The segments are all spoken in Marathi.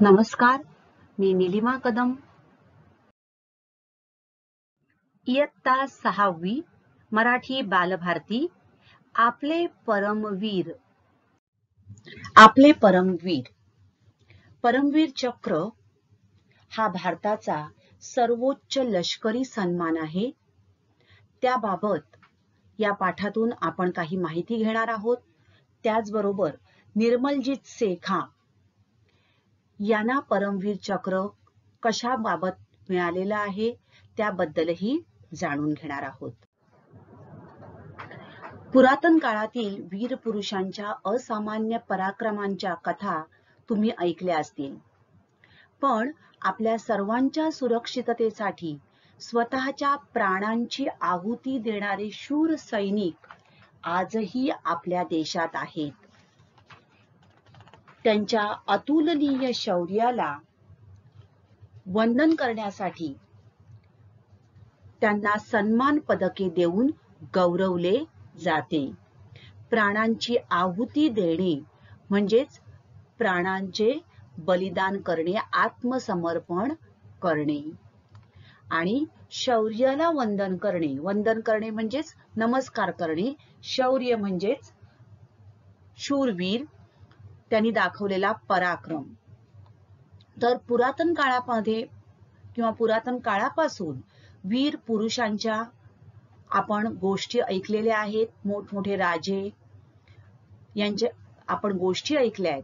नमस्कार, मी निलिमा कदम. इयत्ता 6वी मराठी बालभारती. आपले परमवीर. आपले परमवीर. परमवीर चक्र हा भारताचा सर्वोच्च लष्करी सन्मान आहे. त्याबाबत या पाठातून आपण काही माहिती घेणार आहोत. त्याचबरोबर निर्मलजीत सेखा यांना परमवीर चक्र कशाबाबत मिळालेलं आहे त्याबद्दलही जाणून घेणार आहोत. पुरातन काळातील वीर पुरुषांच्या असामान्य पराक्रमांच्या कथा तुम्ही ऐकल्या असतील. पण आपल्या सर्वांच्या सुरक्षिततेसाठी स्वतःच्या प्राणांची आहुती देणारे शूर सैनिक आजही आपल्या देशात आहेत. त्यांच्या अतुलनीय शौर्याला वंदन करण्यासाठी त्यांना सन्मान पदके देऊन गौरवले जाते. प्राणांची आहुती देणे म्हणजेच प्राणांचे बलिदान करणे, आत्मसमर्पण करणे. आणि शौर्याला वंदन करणे, वंदन करणे म्हणजेच नमस्कार करणे, शौर्य म्हणजेच शूरवीर, त्यांनी दाखवलेला पराक्रम. तर पुरातन काळामध्ये किंवा पुरातन काळापासून वीर पुरुषांच्या आपण गोष्टी ऐकलेल्या आहेत. मोठमोठे राजे यांच्या आपण गोष्टी ऐकल्या आहेत.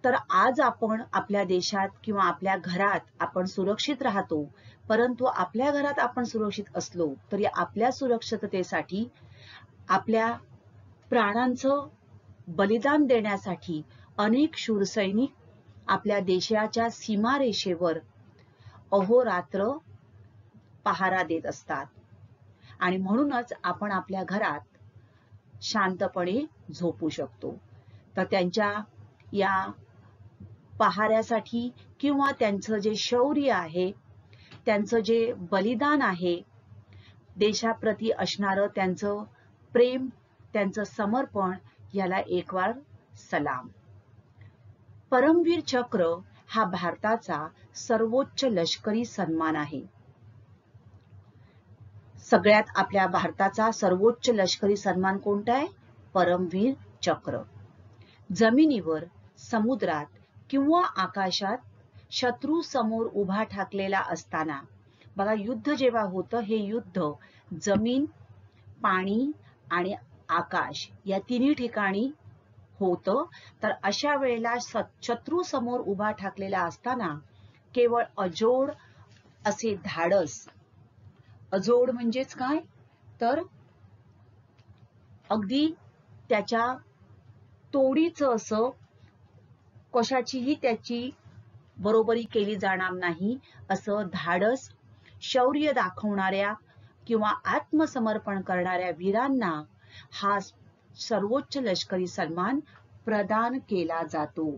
तर आज आपण आपल्या देशात किंवा आपल्या घरात आपण सुरक्षित राहतो. परंतु आपल्या घरात आपण सुरक्षित असलो तरी आपल्या सुरक्षिततेसाठी आपल्या प्राणांचं बलिदान देण्यासाठी अनेक शूरसैनिक आपल्या देशाच्या सीमारेषेवर अहोरात्र पहारा देत असतात. आणि म्हणूनच आपण आपल्या घरात शांतपणे झोपू शकतो. तर त्यांच्या या पहाऱ्यासाठी किंवा त्यांचं जे शौर्य आहे, त्यांचं जे बलिदान आहे, देशाप्रती असणारं त्यांचं प्रेम, त्यांचं समर्पण, याला एक वार सलाम. परमवीर चक्र हा भारताचा सर्वोच्च लष्करी सन्मान आहे. सगळ्यात आपल्या भारताचा सर्वोच्च लष्करी सन्मान कोणता आहे? परमवीर चक्र. जमिनीवर, समुद्रात किंवा आकाशात शत्रू समोर उभा ठाकलेला असताना, बघा युद्ध जेव्हा होतं, हे युद्ध जमीन, पाणी आणि आकाश या तिन्ही ठिकाणी होतं. तर अशा वेळेला शत्रू समोर उभा ठाकलेला असताना केवळ अजोड असे धाडस, अजोड म्हणजेच काय, तर अगदी त्याच्या तोडीचं असं कशाचीही त्याची बरोबरी केली जाणार नाही असं धाडस, शौर्य दाखवणाऱ्या किंवा आत्मसमर्पण करणाऱ्या वीरांना हा सर्वोच्च लष्करी सन्मान प्रदान केला जातो.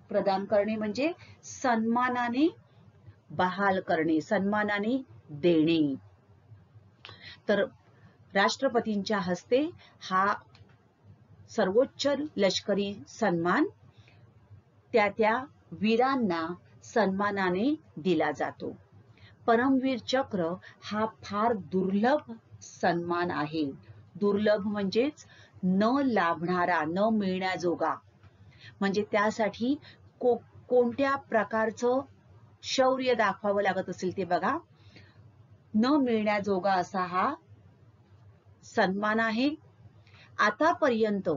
प्रदान करणे म्हणजे सन्मानाने बहाल करणे, सन्मानाने देणे. तर राष्ट्रपतींच्या हस्ते हा सर्वोच्च लष्करी सन्मान त्या त्या वीरांना सन्मानाने दिला जातो. परमवीर चक्र हा फार दुर्लभ सन्मान आहे. दुर्लभ म्हणजेच न लाभणारा, न मिळण्याजोगा. म्हणजे त्यासाठी कोणत्या प्रकारचं शौर्य दाखवावं लागत असेल ते बघा. न मिळण्याजोगा असा हा सन्मान आहे. आतापर्यंत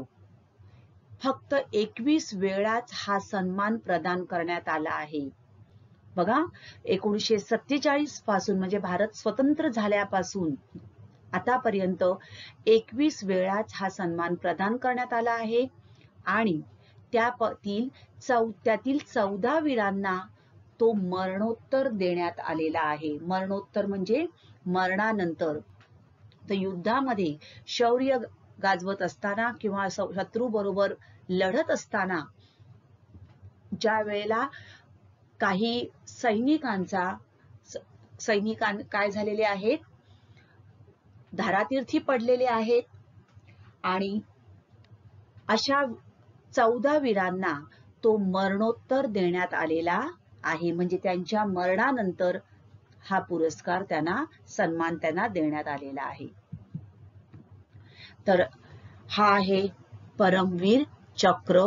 फक्त 21 वेळाच हा सन्मान प्रदान करण्यात आला आहे. बघा, 1947 पासून म्हणजे भारत स्वतंत्र झाल्यापासून आतापर्यंत 21 वेळाच हा सन्मान प्रदान करण्यात आला आहे. आणि त्यातील 14 वीरांना तो मरणोत्तर देण्यात आलेला आहे. मरणोत्तर म्हणजे मरणानंतर. तर युद्धामध्ये शौर्य गाजवत असताना किंवा शत्रू बरोबर लढत असताना ज्या वेळेला काही सैनिकां काय झालेले आहेत, धारातीर्थी पडलेले आहेत आणि अशा 14 वीरांना तो मरणोत्तर देण्यात आलेला आहे. म्हणजे त्यांच्या मरणानंतर हा पुरस्कार सन्मान त्यांना देण्यात आलेला आहे. तर हा आहे परमवीर चक्र.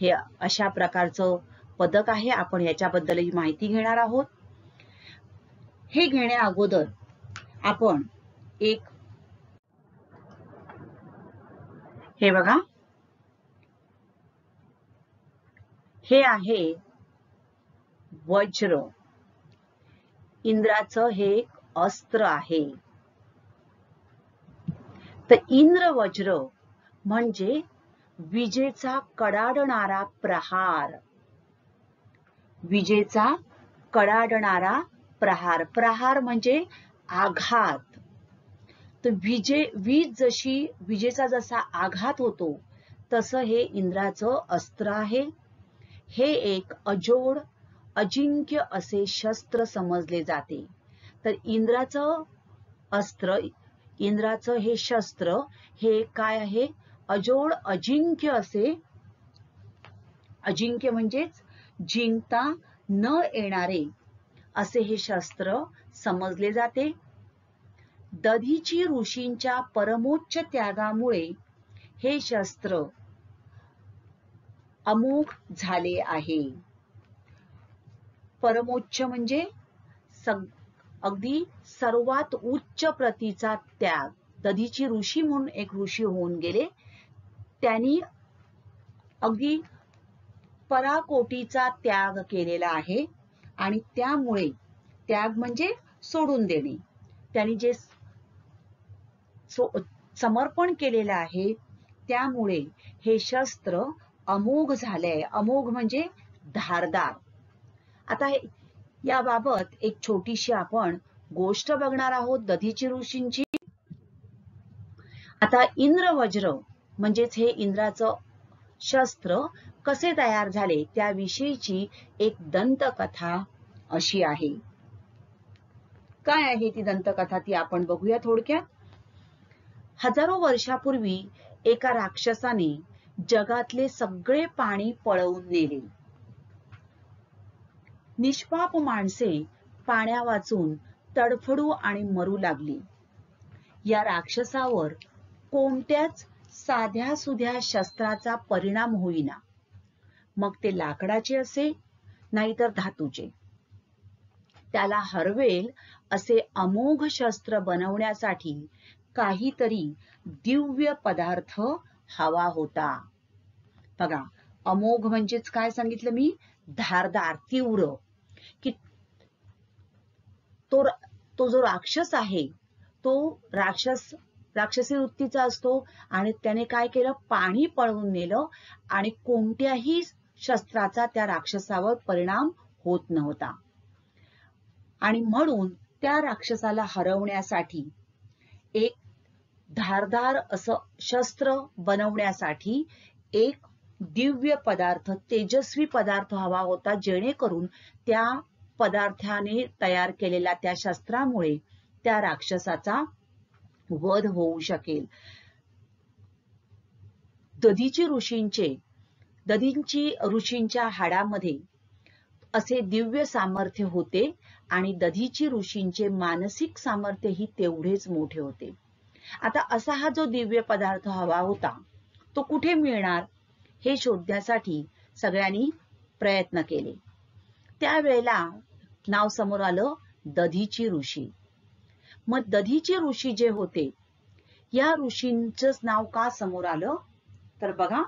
हे अशा प्रकारचं पदक आहे. आपण याच्याबद्दलही माहिती घेणार आहोत. हे घेण्या अगोदर आपण हे बघा, हे आहे वज्र. इंद्राचं हे एक अस्त्र आहे. तर इंद्र वज्र म्हणजे विजेचा कडाडणारा प्रहार. विजेचा कडाडणारा प्रहार. प्रहार म्हणजे आघात. तर वीज जशी विजेचा जसा आघात होतो तसं हे इंद्राचं अस्त्र आहे. हे एक अजोड अजिंक्य असे शस्त्र समजले जाते. तर इंद्राचं हे शस्त्र हे काय आहे? अजोड अजिंक्य असे, अजिंक्य म्हणजेच जिंकता न येणारे असे हे शस्त्र समजले जाते. दधीची ऋषींच्या परमोच्च त्यागामुळे हे शस्त्र अमोघ झाले आहे. परमोच्च म्हणजे अगदी सर्वात उच्च प्रतीचा त्याग. दधीची ऋषी म्हणून एक ऋषी होऊन गेले. त्यांनी अगदी पराकोटीचा त्याग केलेला आहे आणि त्यामुळे, त्याग म्हणजे सोडून देणे, त्यांनी जे समर्पण केलेलं आहे त्यामुळे हे शस्त्र अमोघ झाले. अमोघ म्हणजे धारदार. आता याबाबत एक छोटीशी आपण गोष्ट बघणार आहोत दधीची ऋषींची. आता इंद्रवज्र म्हणजेच हे इंद्राचं शस्त्र कसे तयार झाले त्याविषयीची एक दंतकथा अशी आहे. काय आहे ती दंतकथा ती आपण बघूया थोडक्यात. हजारो वर्षापूर्वी एका राक्षसाने जगातले सगळे पाणी पळवून नेले. निष्पाप माणसे पाण्या वाचून तडफडू आणि मरू लागली. या राक्षसावर कोणत्याच साध्या सुध्या शस्त्राचा परिणाम होईना. मग ते लाकडाचे असे नाहीतर धातूचे. त्याला हरवेल असे अमोघ शस्त्र बनवण्यासाठी काहीतरी दिव्य पदार्थ हवा होता. बघा, अमोघ म्हणजेच काय सांगितलं मी? धारदार, तीव्र. की तो जो राक्षस आहे तो राक्षसी वृत्तीचा असतो आणि त्याने काय केलं? पाणी पळवून नेलं आणि कोणत्याही शस्त्राचा त्या राक्षसावर परिणाम होत नव्हता. आणि म्हणून त्या राक्षसाला हरवण्यासाठी एक धारदार असं शस्त्र बनवण्यासाठी एक दिव्य पदार्थ, तेजस्वी पदार्थ हवा होता, जेणेकरून त्या पदार्थाने तयार केलेल्या त्या शस्त्रामुळे त्या राक्षसाचा वध होऊ शकेल. दधीची ऋषींच्या हाडामध्ये असे दिव्य सामर्थ्य होते आणि दधीची ऋषींचे मानसिक सामर्थ्य ही तेवढेच मोठे होते. आता असा हा जो दिव्य पदार्थ हवा होता तो कुठे मिळणार हे शोधण्यासाठी सगळ्यांनी प्रयत्न केले. त्यावेळेला नाव समोर आलं दधीची ऋषी. मग दधीचे ऋषी जे होते या ऋषींचंच नाव का समोर आलं? तर बघा,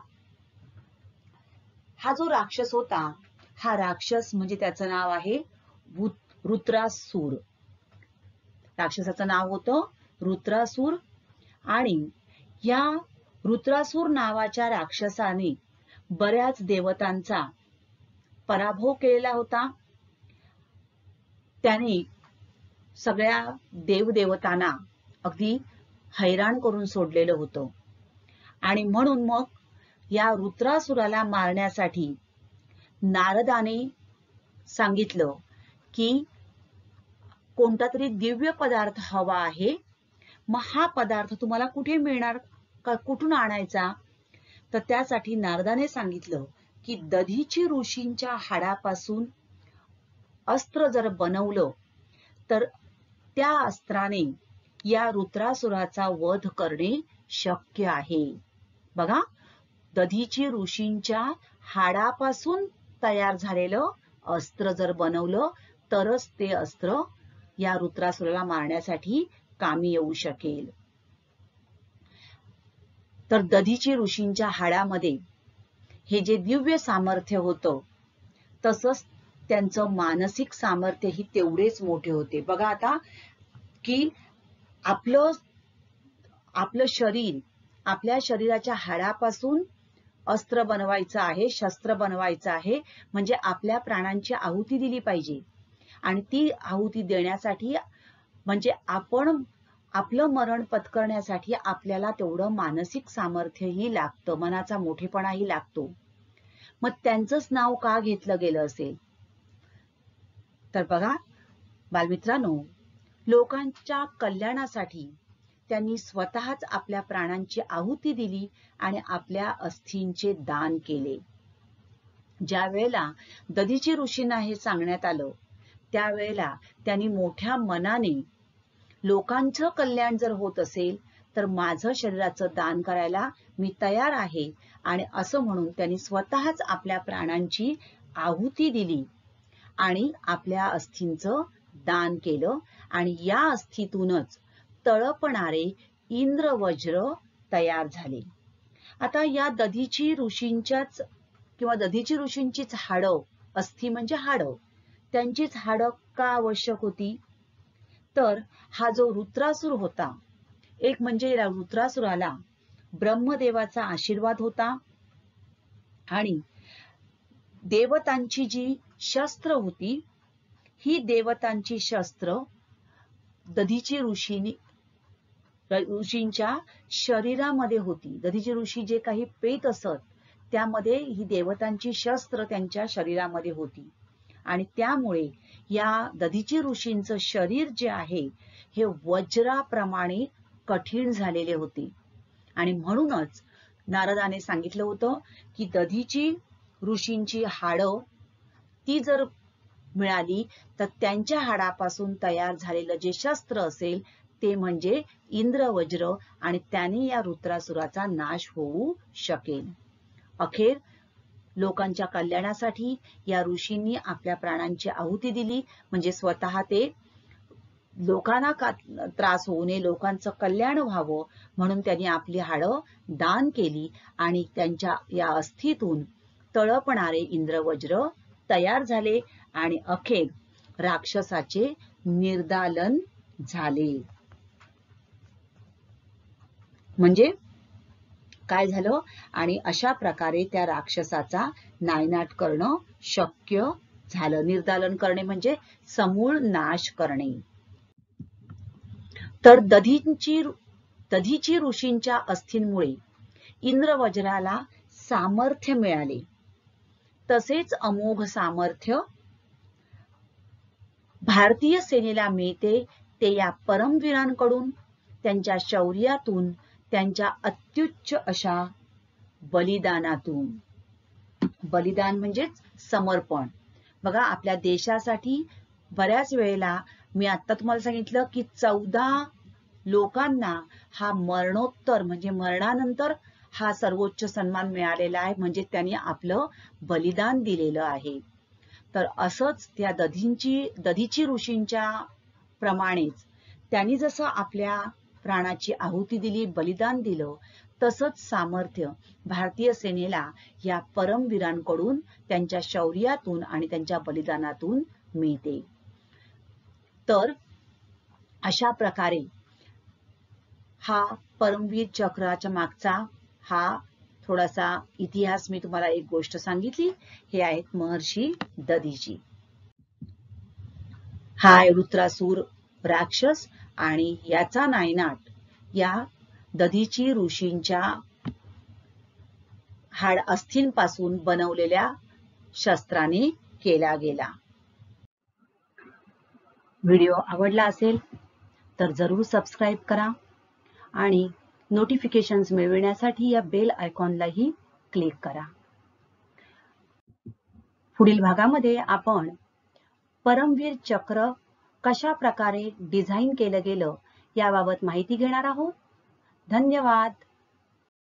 हा जो राक्षस होता, हा राक्षस म्हणजे त्याचं नाव आहे वृत्रासूर. राक्षसाचं नाव होतं वृत्रासूर. आणि या वृत्रासूर नावाच्या राक्षसाने बऱ्याच देवतांचा पराभव केलेला होता. त्याने सगळ्या देवदेवतांना अगदी हैराण करून सोडलेलं होतं. आणि म्हणून मग या वृत्रासुराला मारण्यासाठी नारदाने सांगितलं की कोणता तरी दिव्य पदार्थ हवा आहे, मग हा पदार्थ तुम्हाला कुठे मिळणार, कुठून आणायचा? तर त्यासाठी नारदाने सांगितलं की दधीची ऋषींच्या हाडापासून अस्त्र जर बनवलं तर त्या अस्त्राने या रुद्रासुराचा वध करणे शक्य आहे. बघा, दधीची ऋषींच्या हाडापासून तयार झालेलं अस्त्र जर बनवलं तरच ते अस्त्र या रुद्रासुराला मारण्यासाठी कामी येऊ शकेल. तर दधीची ऋषींच्या हाडामध्ये हे जे दिव्य सामर्थ्य होतं, तसंच त्यांचं मानसिक सामर्थ्यही तेवढेच मोठे होते. बघा आता की आपलं शरीर, आपल्या शरीराच्या हाडापासून अस्त्र बनवायचं आहे, शस्त्र बनवायचं आहे, म्हणजे आपल्या प्राणांची आहुती दिली पाहिजे. आणि ती आहुती देण्यासाठी म्हणजे आपलं मरण पत्करण्यासाठी आपल्याला तेवढं मानसिक सामर्थ्यही लागतं, मनाचा मोठेपणाही लागतो. मग त्यांचंच नाव का घेतलं गेलं असेल? तर बघा बालमित्रांनो, लोकांच्या कल्याणासाठी त्यांनी स्वतःच आपल्या प्राणांची आहुती दिली आणि आपल्या अस्थींचे दान केले. ज्या वेळेला दधीची ऋषींना हे सांगण्यात आलं, त्यावेळेला त्यांनी मोठ्या मनाने लोकांचं कल्याण जर होत असेल तर माझं शरीराचं दान करायला मी तयार आहे, आणि असं म्हणून त्यांनी स्वतःच आपल्या प्राणांची आहुती दिली आणि आपल्या अस्थींचं दान केलं. आणि या अस्थितूनच तळपणारे इंद्रवज्र तयार झाले. आता या दधीची ऋषींच्याच किंवा दधीची ऋषींचीच हाडं, अस्थी म्हणजे हाडं, त्यांचीच हाडं का आवश्यक होती? तर हा जो रुद्रासूर होता, एक म्हणजे या रुद्रासुराला ब्रह्मदेवाचा आशीर्वाद होता आणि देवतांची जी शस्त्र होती, ही देवतांची शस्त्र दधीची ऋषींच्या शरीरामध्ये होती. दधीची ऋषी जे काही पेत असत त्यामध्ये ही देवतांची शस्त्र त्यांच्या शरीरामध्ये होती. आणि त्यामुळे या दधीची ऋषींचं शरीर जे आहे हे वज्राप्रमाणे कठीण झालेले होते. आणि म्हणूनच नारदाने सांगितलं होतं की दधीची ऋषींची हाडं ती जर मिळाली तर त्यांच्या हाडापासून तयार झालेलं जे शस्त्र असेल ते म्हणजे इंद्रवज्र, आणि त्याने या रुद्रासुराचा नाश होऊ शकेल. अखेर लोकांच्या कल्याणासाठी या ऋषींनी आपल्या प्राणांची आहुती दिली, म्हणजे स्वतः ते लोकांना त्रास होऊ नये, लोकांचं कल्याण व्हावं म्हणून त्यांनी आपली हाडं दान केली आणि त्यांच्या या अस्थीतून तळपणारे इंद्रवज्र तयार झाले आणि अखेर राक्षसाचे निर्दालन झाले. म्हणजे काय झालं? आणि अशा प्रकारे त्या राक्षसाचा नायनाट करणं शक्य झालं. निर्दालन करणे म्हणजे समूळ नाश करणे. तर दधीची ऋषींच्या अस्थींमुळे इंद्रवज्राला सामर्थ्य मिळाले. तसेच अमोघ सामर्थ्य भारतीय सेनेला मिळते ते या परमवीरांकडून, त्यांच्या शौर्यातून, त्यांच्या अत्युच्च अशा बलिदानातून. बलिदान म्हणजेच समर्पण. बघा, आपल्या देशासाठी बऱ्याच वेळेला मी आता तुम्हाला सांगितलं की 14 लोकांना हा मरणोत्तर म्हणजे मरणानंतर हा सर्वोच्च सन्मान मिळालेला आहे, म्हणजे त्यांनी आपलं बलिदान दिलेलं आहे. तर असंच त्या दधीची ऋषींच्या प्रमाणेच त्यांनी जसं आपल्या प्राणाची आहुती दिली, बलिदान दिलं, तसंच सामर्थ्य भारतीय सेनेला या परमवीरांकडून, त्यांच्या शौर्यातून आणि त्यांच्या बलिदानातून मिळते. तर अशा प्रकारे हा परमवीर चक्राच्या मागचा हा थोडासा इतिहास मी तुम्हाला एक गोष्ट सांगितली. हे आहेत महर्षी दधीची. हा रुद्रासूर राक्षस आणि याचा नायनाट या दधीची ऋषींच्या अस्थींपासून बनवलेल्या शस्त्राने केला गेला. व्हिडिओ आवडला असेल तर जरूर सबस्क्राईब करा आणि नोटिफिकेशन्स मिळविण्यासाठी या बेल आयकॉनलाही क्लिक करा. पुढील भागामध्ये आपण परमवीर चक्र कशा प्रकारे डिझाईन केलं गेलं याबाबत माहिती घेणार आहोत. धन्यवाद.